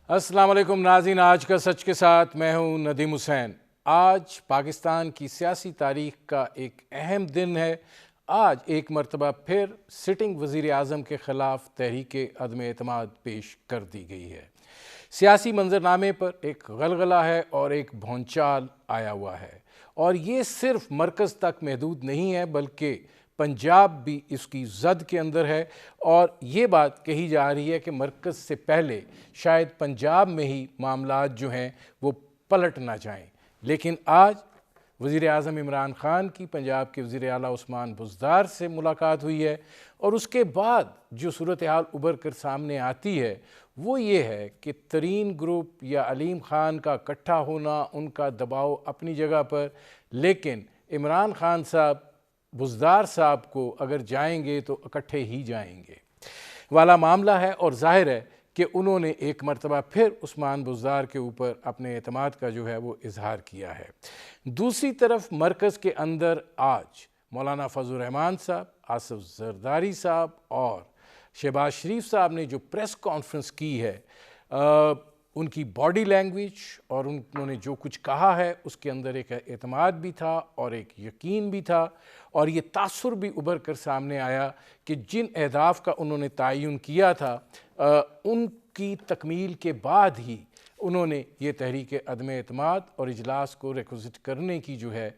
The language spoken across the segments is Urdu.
السلام علیکم ناظرین، آج کا سچ کے ساتھ میں ہوں ندیم حسین۔ آج پاکستان کی سیاسی تاریخ کا ایک اہم دن ہے۔ آج ایک مرتبہ پھر سٹنگ وزیر اعظم کے خلاف تحریک عدم اعتماد پیش کر دی گئی ہے۔ سیاسی منظرنامے پر ایک غلغلہ ہے اور ایک بھونچال آیا ہوا ہے، اور یہ صرف مرکز تک محدود نہیں ہے بلکہ پنجاب بھی اس کی زد کے اندر ہے، اور یہ بات کہی جا رہی ہے کہ مرکز سے پہلے شاید پنجاب میں ہی معاملات جو ہیں وہ پلٹ نہ جائیں۔ لیکن آج وزیر اعظم عمران خان کی پنجاب کے وزیر اعلیٰ عثمان بزدار سے ملاقات ہوئی ہے، اور اس کے بعد جو صورتحال ابھر کر سامنے آتی ہے وہ یہ ہے کہ ترین گروپ یا علیم خان کا اکٹھا ہونا، ان کا دباؤ اپنی جگہ پر، لیکن عمران خان صاحب بزدار صاحب کو اگر جائیں گے تو اکٹھے ہی جائیں گے والا معاملہ ہے، اور ظاہر ہے کہ انہوں نے ایک مرتبہ پھر عثمان بزدار کے اوپر اپنے اعتماد کا جو ہے وہ اظہار کیا ہے۔ دوسری طرف مرکز کے اندر آج مولانا فضل الرحمان صاحب، آصف زرداری صاحب اور شہباز شریف صاحب نے جو پریس کانفرنس کی ہے، ان کی باڈی لینگویج اور انہوں نے جو کچھ کہا ہے اس کے اندر ایک اعتماد بھی تھا اور ایک یقین بھی تھا، اور یہ تاثر بھی ابھر کر سامنے آیا کہ جن اہداف کا انہوں نے تعین کیا تھا ان کی تکمیل کے بعد ہی انہوں نے یہ تحریک عدم اعتماد اور اجلاس کو ریکوزٹ کرنے کی جو ہے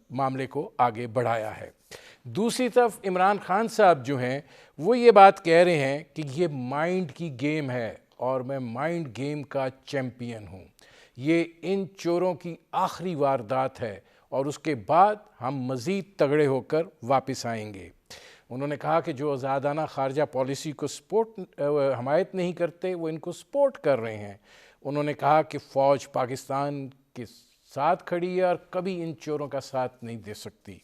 معاملے کو آگے بڑھایا ہے۔ دوسری طرف عمران خان صاحب جو ہیں وہ یہ بات کہہ رہے ہیں کہ یہ مائنڈ کی گیم ہے اور میں مائنڈ گیم کا چیمپئن ہوں، یہ ان چوروں کی آخری واردات ہے اور اس کے بعد ہم مزید تگڑے ہو کر واپس آئیں گے۔ انہوں نے کہا کہ جو آزادانہ خارجہ پالیسی کو حمایت نہیں کرتے وہ ان کو سپورٹ کر رہے ہیں۔ انہوں نے کہا کہ فوج پاکستان کے ساتھ کھڑی ہے اور کبھی ان چوروں کا ساتھ نہیں دے سکتی۔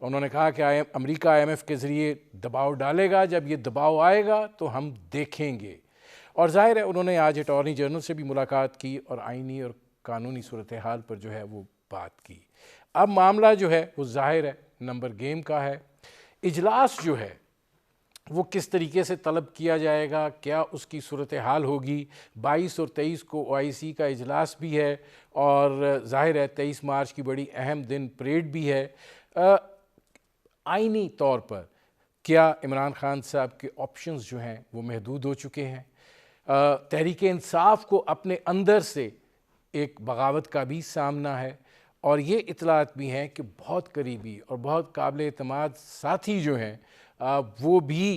انہوں نے کہا کہ امریکہ IMF کے ذریعے دباؤ ڈالے گا، جب یہ دباؤ آئے گا تو ہم دیکھیں گے۔ اور ظاہر ہے انہوں نے آج اٹارنی جنرل سے بھی ملاقات کی اور آئینی اور قانونی صورتحال پر جو ہے وہ بات کی۔ اب معاملہ جو ہے وہ ظاہر ہے نمبر گیم کا ہے۔ اجلاس جو ہے وہ کس طریقے سے طلب کیا جائے گا، کیا اس کی صورتحال ہوگی؟ 22 اور 23 کو OIC کا اجلاس بھی ہے، اور ظاہر ہے 23 مارچ کی بڑی اہم دن پریڈ بھی ہے۔ آئینی طور پر کیا عمران خان صاحب کے آپشنز جو ہیں وہ محدود ہو چکے ہیں؟ تحریک انصاف کو اپنے اندر سے ایک بغاوت کا بھی سامنا ہے، اور یہ اطلاعات بھی ہیں کہ بہت قریبی اور بہت قابل اعتماد ساتھی جو ہیں وہ بھی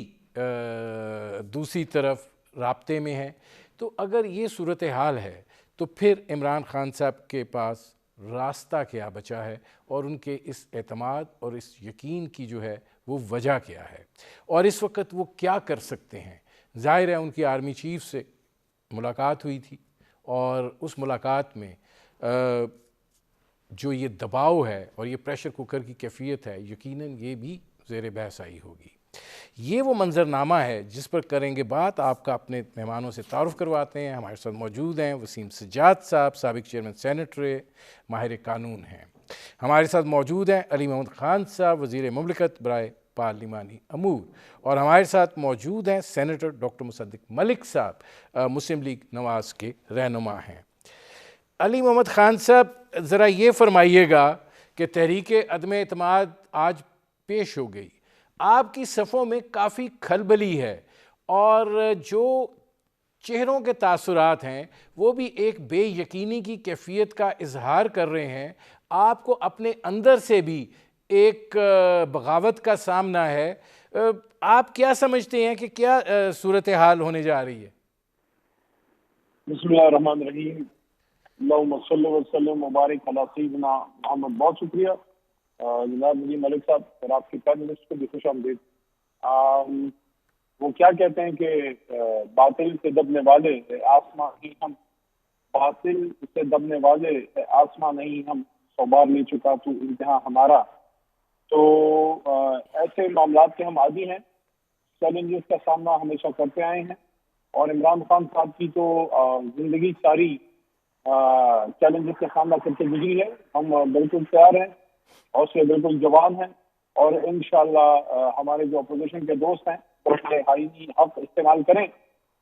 دوسری طرف رابطے میں ہیں۔ تو اگر یہ صورتحال ہے تو پھر عمران خان صاحب کے پاس راستہ کیا بچا ہے، اور ان کے اس اعتماد اور اس یقین کی جو ہے وہ وجہ کیا ہے، اور اس وقت وہ کیا کر سکتے ہیں؟ ظاہر ہے ان کی آرمی چیف سے ملاقات ہوئی تھی، اور اس ملاقات میں جو یہ دباؤ ہے اور یہ پریشر کوکر کی کیفیت ہے، یقیناً یہ بھی زیر بحث آئی ہوگی۔ یہ وہ منظرنامہ ہے جس پر کریں گے بات۔ آپ کا اپنے مہمانوں سے تعارف کرواتے ہیں۔ ہمارے ساتھ موجود ہیں وسیم سجاد صاحب، سابق چیئرمین سینٹ رہے، ماہر قانون ہیں۔ ہمارے ساتھ موجود ہیں علی محمد خان صاحب، وزیر مملکت برائے پارلیمانی امور، اور ہمارے ساتھ موجود ہیں سینیٹر ڈاکٹر مصدق ملک صاحب، مسلم لیگ نواز کے رہنما ہیں۔ علی محمد خان صاحب ذرا یہ فرمائیے گا کہ تحریک عدم اعتماد آج پیش ہو گئی، آپ کی صفوں میں کافی کھلبلی ہے، اور جو چہروں کے تاثرات ہیں وہ بھی ایک بے یقینی کی کیفیت کا اظہار کر رہے ہیں۔ آپ کو اپنے اندر سے بھی ایک بغاوت کا سامنا ہے۔ آپ کیا سمجھتے ہیں کہ کیا صورتحال ہونے جا رہی ہے؟ بسم اللہ الرحمن الرحیم، اللہم صلی وسلم مبارک علی سیدنا محمد۔ بہت شکریہ جناب ندیم ملک صاحب، اور آپ کی پرائم منسٹر کو بھی خوش آمدید۔ وہ کیا کہتے ہیں کہ باطل سے دبنے والے آسمان ہی ہم، باطل سے دبنے والے آسمان نہیں ہم، سو بار لے چکا تو امتحان ہمارا۔ تو ایسے معاملات کے ہم عادی ہیں، چیلنجز کا سامنا ہمیشہ کرتے آئے ہیں، اور عمران خان صاحب کی تو زندگی ساری چیلنجز کا سامنا کرتے گزری ہے۔ ہم بالکل تیار ہیں، اور اس سے بالکل جوان ہیں، اور انشاءاللہ ہمارے جو اپوزیشن کے دوست ہیں وہ اپنے آئینی حق استعمال کریں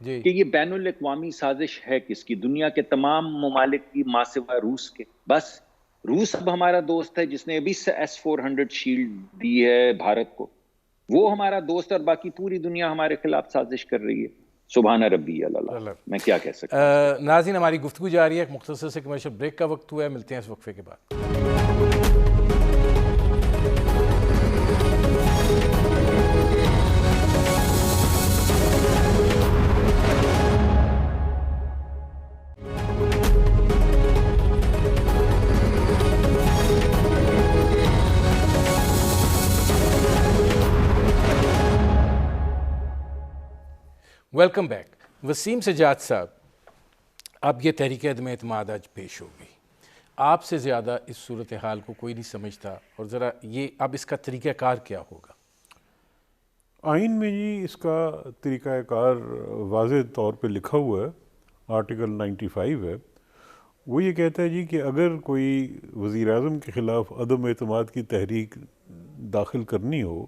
جی کہ یہ بین الاقوامی سازش ہے کس کی؟ دنیا کے تمام ممالک کی ماں سوا روس کے. بس روس اب ہمارا دوست ہے جس نے ابھی S-400 شیلڈ دی ہے بھارت کو. وہ ہمارا دوست اور باقی پوری دنیا ہمارے خلاف سازش کر رہی ہے. سبحان ربی اللہ. میں کیا کہہ سکتا ہوں. ناظرین ہماری گفتگو جاری ہے. ایک مختصر سے کمرشل بریک کا وقت ہوا ہے. ملتے ہیں اس وقفے کے بعد. Welcome back. وسیم سجاد صاحب، اب یہ تحریک عدم اعتماد آج پیش ہوگی. آپ سے زیادہ اس صورتحال کو کوئی نہیں سمجھتا، اور ذرا یہ اب اس کا طریقہ کار کیا ہوگا؟ آئین میں جی اس کا طریقہ کار واضح طور پہ لکھا ہوا ہے، آرٹیکل 95 ہے. وہ یہ کہتا ہے جی کہ اگر کوئی وزیر اعظم کے خلاف عدم اعتماد کی تحریک داخل کرنی ہو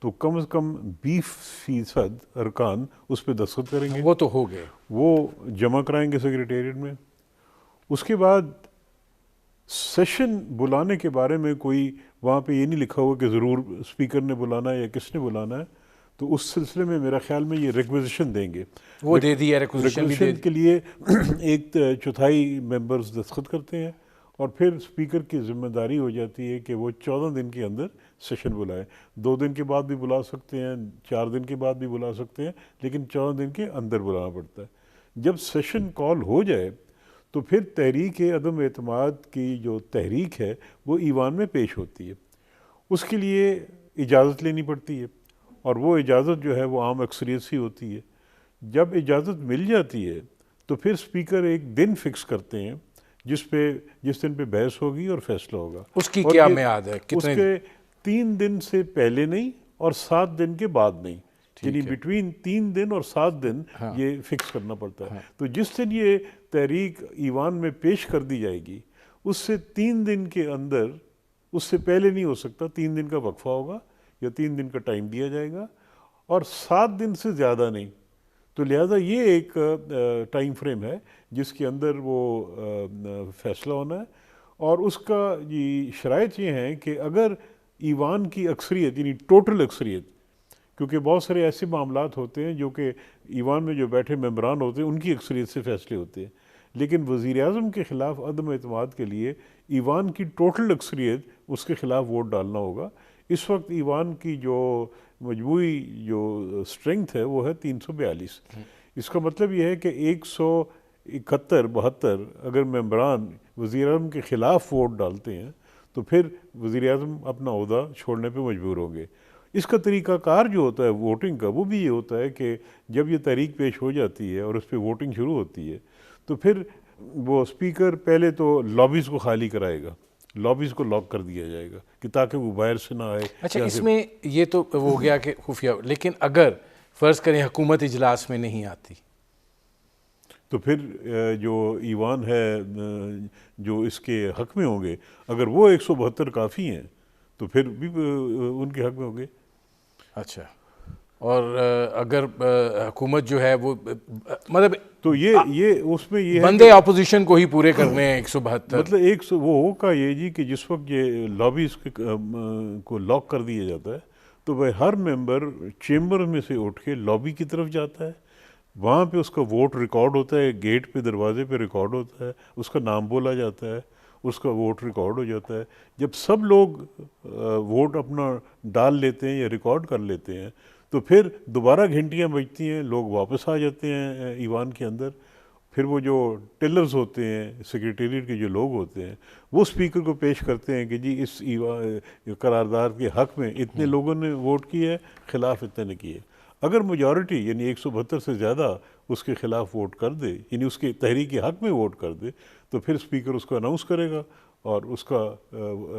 تو کم از کم 20% ارکان اس پہ دستخط کریں گے. وہ تو ہو گئے، وہ جمع کرائیں گے سیکریٹریٹ میں. اس کے بعد سیشن بلانے کے بارے میں کوئی وہاں پہ یہ نہیں لکھا ہوا کہ ضرور اسپیکر نے بلانا ہے یا کس نے بلانا ہے. تو اس سلسلے میں میرا خیال میں یہ ریکویزیشن دیں گے. وہ دے دی ہے ریکویزیشن کے لیے 1/4 ممبرز دستخط کرتے ہیں، اور پھر اسپیکر کی ذمہ داری ہو جاتی ہے کہ وہ 14 دن کے اندر سیشن بلائیں. 2 دن کے بعد بھی بلا سکتے ہیں، 4 دن کے بعد بھی بلا سکتے ہیں، لیکن 14 دن کے اندر بلانا پڑتا ہے. جب سیشن کال ہو جائے تو پھر تحریک عدم اعتماد کی جو تحریک ہے وہ ایوان میں پیش ہوتی ہے. اس کے لیے اجازت لینی پڑتی ہے، اور وہ اجازت جو ہے وہ عام اکثریت سے ہوتی ہے. جب اجازت مل جاتی ہے تو پھر اسپیکر ایک دن فکس کرتے ہیں جس دن پہ بحث ہوگی اور فیصلہ ہوگا. اس کی کیا میعاد ہے؟ اس کے 3 دن سے پہلے نہیں اور 7 دن کے بعد نہیں، یعنی بٹوین 3 دن اور 7 دن یہ فکس کرنا پڑتا ہے. تو جس دن یہ تحریک ایوان میں پیش کر دی جائے گی اس سے 3 دن کے اندر، اس سے پہلے نہیں ہو سکتا. 3 دن کا وقفہ ہوگا یا 3 دن کا ٹائم دیا جائے گا، اور 7 دن سے زیادہ نہیں. تو لہٰذا یہ ایک ٹائم فریم ہے جس کے اندر وہ فیصلہ ہونا ہے. اور اس کا یہ شرائط یہ ہیں کہ اگر ایوان کی اکثریت یعنی ٹوٹل اکثریت، کیونکہ بہت سارے ایسے معاملات ہوتے ہیں جو کہ ایوان میں جو بیٹھے ممبران ہوتے ہیں ان کی اکثریت سے فیصلے ہوتے ہیں، لیکن وزیر اعظم کے خلاف عدم اعتماد کے لیے ایوان کی ٹوٹل اکثریت اس کے خلاف ووٹ ڈالنا ہوگا. اس وقت ایوان کی جو مجموعی جو اسٹرینگتھ ہے وہ ہے 342. اس کا مطلب یہ ہے کہ 171-72 اگر ممبران وزیر اعظم کے خلاف ووٹ ڈالتے ہیں تو پھر وزیر اعظم اپنا عہدہ چھوڑنے پہ مجبور ہوں گے. اس کا طریقہ کار جو ہوتا ہے ووٹنگ کا وہ بھی یہ ہوتا ہے کہ جب یہ تحریک پیش ہو جاتی ہے اور اس پہ ووٹنگ شروع ہوتی ہے تو پھر وہ اسپیکر پہلے تو لابیز کو خالی کرائے گا، لابیز کو لاک کر دیا جائے گا کہ تاکہ وہ باہر سے نہ آئے. اچھا، اس میں یہ تو ہو گیا کہ خفیہ، لیکن اگر فرض کریں حکومت اجلاس میں نہیں آتی تو پھر جو ایوان ہے جو اس کے حق میں ہوں گے، اگر وہ 172 کافی ہیں تو پھر بھی ان کے حق میں ہوں گے. اچھا، اور اگر حکومت جو ہے وہ مطلب تو یہ اس میں یہ بندے اپوزیشن کو ہی پورے کرنے ہیں 172، مطلب وہ ہوگا یہ جی کہ جس وقت یہ لابیز کو لاک کر دیا جاتا ہے تو وہ ہر ممبر چیمبر میں سے اٹھ کے لابی کی طرف جاتا ہے. وہاں پہ اس کا ووٹ ریکارڈ ہوتا ہے، گیٹ پہ دروازے پہ ریکارڈ ہوتا ہے، اس کا نام بولا جاتا ہے، اس کا ووٹ ریکارڈ ہو جاتا ہے. جب سب لوگ ووٹ اپنا ڈال لیتے ہیں یا ریکارڈ کر لیتے ہیں تو پھر دوبارہ گھنٹیاں بجتی ہیں، لوگ واپس آ جاتے ہیں ایوان کے اندر. پھر وہ جو ٹیلرز ہوتے ہیں، سیکریٹریٹ کے جو لوگ ہوتے ہیں، وہ اسپیکر کو پیش کرتے ہیں کہ جی اس قرارداد کے حق میں اتنے لوگوں نے ووٹ کیا ہے، خلاف اتنے نے کیے. اگر میجورٹی یعنی 172 سے زیادہ اس کے خلاف ووٹ کر دے، یعنی اس کے تحریک کے حق میں ووٹ کر دے، تو پھر اسپیکر اس کو اناؤنس کرے گا، اور اس کا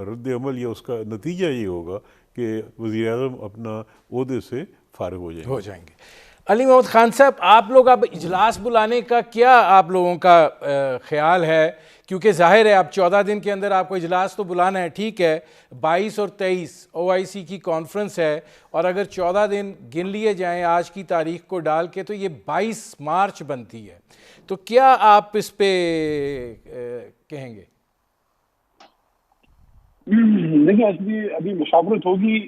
رد عمل یا اس کا نتیجہ یہ ہوگا کہ وزیر اعظم اپنا عہدے سے فارغ ہو جائیں گے. علی محمد خان صاحب، آپ لوگ اب اجلاس بلانے کا کیا آپ لوگوں کا خیال ہے؟ کیونکہ ظاہر ہے اب 14 دن کے اندر آپ کو اجلاس تو بلانا ہے، ٹھیک ہے 22 اور 23 OIC کی کانفرنس ہے، اور اگر 14 دن گن لیے جائیں آج کی تاریخ کو ڈال کے تو یہ 22 مارچ بنتی ہے، تو کیا آپ اس پہ کہیں گے؟ دیکھیں ابھی مشاورت ہوگی،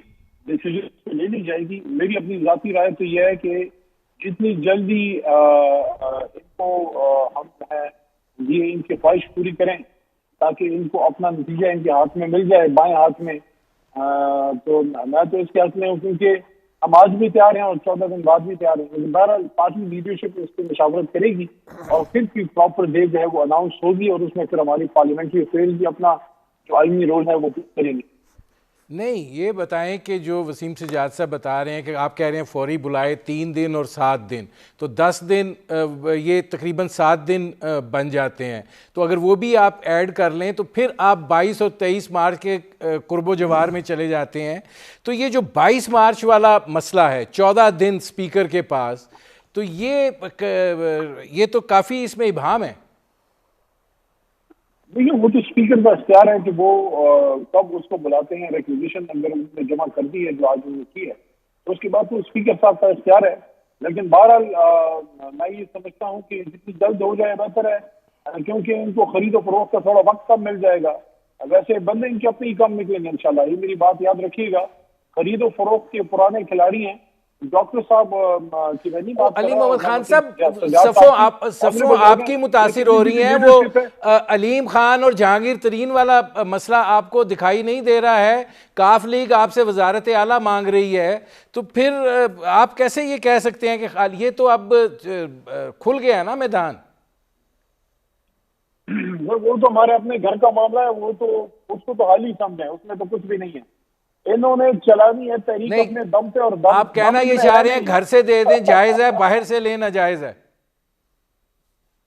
ڈیسیجن لے لی جائے گی. میری اپنی ذاتی رائے تو یہ ہے کہ جتنی جلدی ان کو ہم جو ہے یہ ان کی خواہش پوری کریں تاکہ ان کو اپنا نتیجہ ان کے ہاتھ میں مل جائے، بائیں ہاتھ میں. تو میں تو اس کے حق میں ہوں کیونکہ ہم آج بھی تیار ہیں اور 14 دن بعد بھی تیار ہیں، لیکن بہرحال پارٹی لیڈرشپ اس پہ مشاورت کرے گی اور پھر کی پراپر ڈیٹ جو ہے وہ اناؤنس ہوگی، اور اس میں پھر ہماری پارلیمنٹری افیئرز بھی اپنا جو آئینی رول ہے وہ کریں گے. نہیں، یہ بتائیں کہ جو وسیم سجاد صاحب بتا رہے ہیں کہ آپ کہہ رہے ہیں فوری بلائے 3 دن اور 7 دن، تو 10 دن یہ تقریباً 7 دن بن جاتے ہیں، تو اگر وہ بھی آپ ایڈ کر لیں تو پھر آپ 22 اور 23 مارچ کے قرب و جوار میں چلے جاتے ہیں. تو یہ جو 22 مارچ والا مسئلہ ہے، 14 دن سپیکر کے پاس، تو یہ تو کافی اس میں ابہام ہے. دیکھیے وہ تو اسپیکر کا اختیار ہے کہ وہ کب اس کو بلاتے ہیں. ریکویزیشن اگر انہوں نے جمع کر دی ہے جو آج انہوں نے کی ہے تو اس کے بعد تو اسپیکر صاحب کا اختیار ہے. لیکن بہرحال میں یہ سمجھتا ہوں کہ جتنی جلد ہو جائے بہتر ہے، کیونکہ ان کو خرید و فروخت کا تھوڑا وقت کم مل جائے گا. ویسے بندے ان کے اپنے ہی کم نکلیں گے انشاءاللہ، یہ میری بات یاد رکھیے گا. خرید و فروخت کے پرانے کھلاڑی ہیں. ڈاکٹر صاحب کی میں نہیں بات کر علی رہا، محمد خان صاحب، صفوں آپ کی متاثر ہو رہی ہیں، وہ علیم خان اور جہانگیر ترین والا مسئلہ آپ کو دکھائی نہیں دے رہا ہے. کاف لیگ آپ سے وزارت اعلیٰ مانگ رہی ہے، تو پھر آپ کیسے یہ کہہ سکتے ہیں کہ یہ تو اب کھل گیا ہے نا میدان؟ وہ تو ہمارے اپنے گھر کا معاملہ ہے، وہ تو اس کو تو حال ہی سمجھیں، اس میں تو کچھ بھی نہیں ہے. انہوں نے چلانی ہے تحریک اپنے دم پہ، اور دم آپ کہنا یہ چاہ رہے ہیں گھر سے دے دیں جائز ہے، باہر سے لینا جائز ہے؟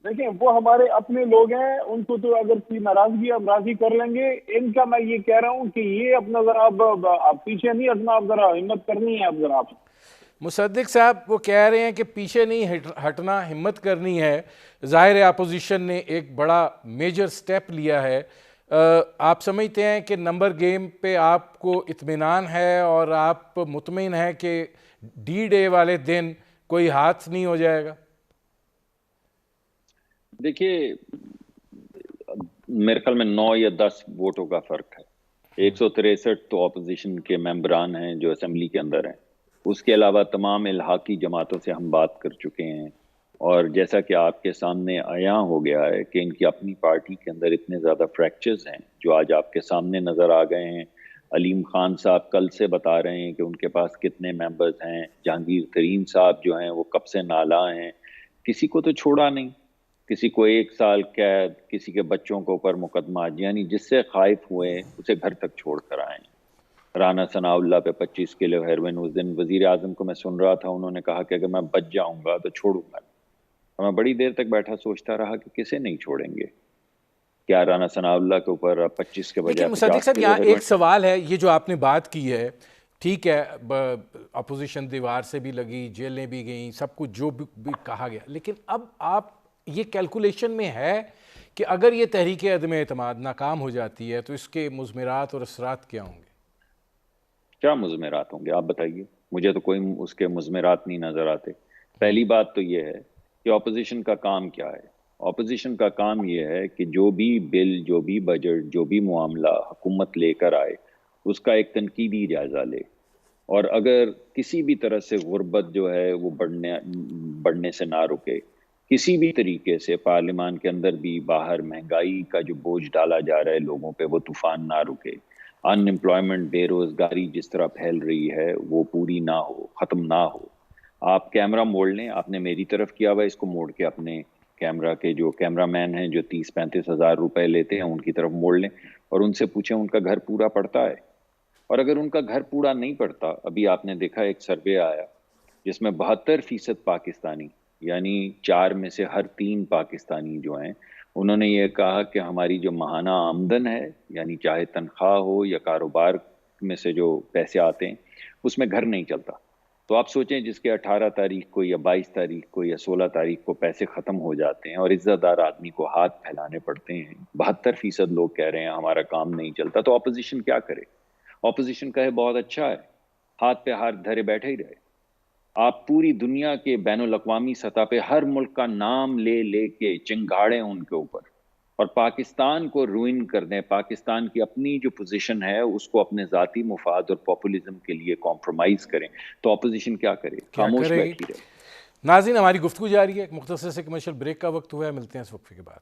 دیکھیں وہ ہمارے اپنے لوگ ہیں، ان کو تو اگر کوئی ناراضگی اب راضی کر لیں گے. ان کا میں یہ کہہ رہا ہوں کہ یہ اپنا ذرا اب پیچھے نہیں ہٹنا، اب ذرا ہمت کرنی ہے. اب ذرا آپ مصدق صاحب وہ کہہ رہے ہیں کہ پیچھے نہیں ہٹنا، ہمت کرنی ہے. ظاہر ہے اپوزیشن نے ایک بڑا میجر سٹیپ لیا ہے. آپ سمجھتے ہیں کہ نمبر گیم پہ آپ کو اطمینان ہے اور آپ مطمئن ہیں کہ D-Day والے دن کوئی ہاتھ نہیں ہو جائے گا؟ دیکھیے میرے خیال میں 9 یا 10 ووٹوں کا فرق ہے. 163 تو اپوزیشن کے ممبران ہیں جو اسمبلی کے اندر ہیں، اس کے علاوہ تمام الحاقی جماعتوں سے ہم بات کر چکے ہیں. اور جیسا کہ آپ کے سامنے عیاں ہو گیا ہے کہ ان کی اپنی پارٹی کے اندر اتنے زیادہ فریکچرز ہیں جو آج آپ کے سامنے نظر آ گئے ہیں. علیم خان صاحب کل سے بتا رہے ہیں کہ ان کے پاس کتنے ممبرز ہیں. جہانگیر ترین صاحب جو ہیں وہ کب سے نالاں ہیں، کسی کو تو چھوڑا نہیں. کسی کو 1 سال قید، کسی کے بچوں کے اوپر مقدمات، یعنی جس سے خائف ہوئے اسے گھر تک چھوڑ کر آئے. رانا ثناء اللہ پہ 25 کلو ہیروین. اس دن وزیر اعظم کو میں سن رہا تھا، انہوں نے کہا کہ اگر میں بچ جاؤں گا تو چھوڑوں گا. میں بڑی دیر تک بیٹھا سوچتا رہا کہ کسے نہیں چھوڑیں گے. کیا رانا ثناء اللہ کے اوپر 25 کے بجائے 50 لیکن مصدق صاحب یہاں ایک سوال ہے، یہ جو آپ نے بات کی ہے ٹھیک ہے، اپوزیشن دیوار سے بھی لگی، جیلیں بھی گئیں، سب کچھ جو بھی کہا گیا، لیکن اب آپ یہ کیلکولیشن میں ہے کہ اگر یہ تحریک عدم اعتماد ناکام ہو جاتی ہے تو اس کے مضمرات اور اثرات کیا ہوں گے؟ کیا مضمرات ہوں گے آپ بتائیے؟ مجھے تو کوئی اس کے مضمرات نہیں نظر آتے. پہلی بات تو یہ ہے کہ اپوزیشن کا کام کیا ہے. اپوزیشن کا کام یہ ہے کہ جو بھی بل، جو بھی بجٹ، جو بھی معاملہ حکومت لے کر آئے اس کا ایک تنقیدی جائزہ لے، اور اگر کسی بھی طرح سے غربت جو ہے وہ بڑھنے سے نہ رکے، کسی بھی طریقے سے پارلیمان کے اندر بھی باہر مہنگائی کا جو بوجھ ڈالا جا رہا ہے لوگوں پہ وہ طوفان نہ رکے، ان امپلائمنٹ، بے روزگاری جس طرح پھیل رہی ہے وہ پوری نہ ہو، ختم نہ ہو. آپ کیمرہ موڑ لیں، آپ نے میری طرف کیا ہوا، اس کو موڑ کے اپنے کیمرہ کے جو کیمرہ مین ہیں جو 30-35 ہزار روپے لیتے ہیں ان کی طرف موڑ لیں اور ان سے پوچھیں ان کا گھر پورا پڑتا ہے. اور اگر ان کا گھر پورا نہیں پڑتا، ابھی آپ نے دیکھا ایک سروے آیا جس میں 72% پاکستانی، یعنی 4 میں سے ہر 3 پاکستانی جو ہیں، انہوں نے یہ کہا کہ ہماری جو ماہانہ آمدن ہے، یعنی چاہے تنخواہ ہو یا کاروبار میں سے جو پیسے آتے ہیں، اس میں گھر نہیں چلتا. تو آپ سوچیں جس کے 18 تاریخ کو یا 22 تاریخ کو یا 16 تاریخ کو پیسے ختم ہو جاتے ہیں اور عزت دار آدمی کو ہاتھ پھیلانے پڑتے ہیں، 72% لوگ کہہ رہے ہیں ہمارا کام نہیں چلتا، تو اپوزیشن کیا کرے؟ اپوزیشن کہے بہت اچھا ہے، ہاتھ پہ ہاتھ دھرے بیٹھے ہی رہے۔ آپ پوری دنیا کے بین الاقوامی سطح پہ ہر ملک کا نام لے لے کے چنگاڑیں ان کے اوپر، اور پاکستان کو روئن کر دیں، پاکستان کی اپنی جو پوزیشن ہے اس کو اپنے ذاتی مفاد اور پاپولیزم کے لیے کمپرومائز کریں، تو اپوزیشن کیا کرے؟ کیا خاموش کرے گی؟ بیٹھی رہے۔ ناظرین، ہماری گفتگو جاری ہے، ایک مختصر سے کمرشل بریک کا وقت ہوا ہے، ملتے ہیں اس وقفے کے بعد۔